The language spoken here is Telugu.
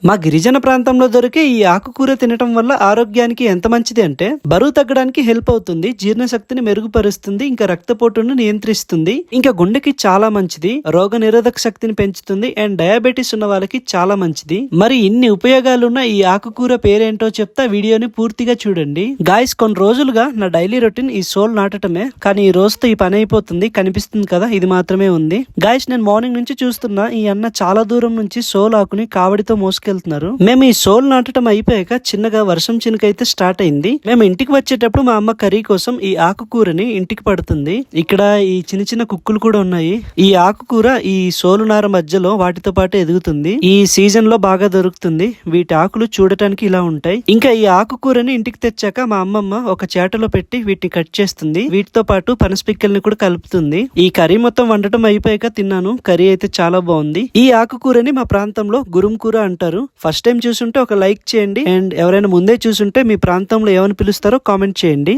మా గిరిజన ప్రాంతంలో దొరికే ఈ ఆకుకూర తినటం వల్ల ఆరోగ్యానికి ఎంత మంచిది అంటే బరువు తగ్గడానికి హెల్ప్ అవుతుంది, జీర్ణశక్తిని మెరుగుపరుస్తుంది, ఇంకా రక్తపోటును నియంత్రిస్తుంది, ఇంకా గుండెకి చాలా మంచిది, రోగ నిరోధక శక్తిని పెంచుతుంది అండ్ డయాబెటీస్ ఉన్న వాళ్ళకి చాలా మంచిది. మరి ఇన్ని ఉపయోగాలున్న ఈ ఆకుకూర పేరేంటో చెప్తా, వీడియోని పూర్తిగా చూడండి. గాయస్, కొన్ని రోజులుగా నా డైలీ రొటీన్ ఈ సోల్ నాటటమే, కానీ ఈ రోజుతో ఈ పని అయిపోతుంది. కనిపిస్తుంది కదా, ఇది మాత్రమే ఉంది. గాయస్, నేను మార్నింగ్ నుంచి చూస్తున్నా ఈ అన్న చాలా దూరం నుంచి సోల్ ఆకుని కావడితో మోసుకెళ్తున్నారు. మేము ఈ సోల్ నాటడం అయిపోయాక చిన్నగా వర్షం చినుకైతే స్టార్ట్ అయింది. మేము ఇంటికి వచ్చేటప్పుడు మా అమ్మ కర్రీ కోసం ఈ ఆకుకూరని ఇంటికి పడుతుంది. ఇక్కడ ఈ చిన్న చిన్న కుక్కులు కూడా ఉన్నాయి. ఈ ఆకుకూర ఈ సోలు నార మధ్యలో వాటితో పాటు ఎదుగుతుంది. ఈ సీజన్ లో బాగా దొరుకుతుంది. వీటి ఆకులు చూడటానికి ఇలా ఉంటాయి. ఇంకా ఈ ఆకుకూరని ఇంటికి తెచ్చాక మా అమ్మమ్మ ఒక చేటలో పెట్టి వీటిని కట్ చేస్తుంది. వీటితో పాటు పనసపిక్కల్ని కూడా కలుపుతుంది. ఈ కర్రీ మొత్తం వండటం అయిపోయాక తిన్నాను. కర్రీ అయితే చాలా బాగుంది. ఈ ఆకుకూరని మా ప్రాంతంలో గురుం కూర అంటారు. ఫస్ట్ టైం చూసుంటే ఒక లైక్ చేయండి అండ్ ఎవరైనా ముందే చూసుంటే మీ ప్రాంతంలో ఏమని పిలుస్తారో కామెంట్ చేయండి.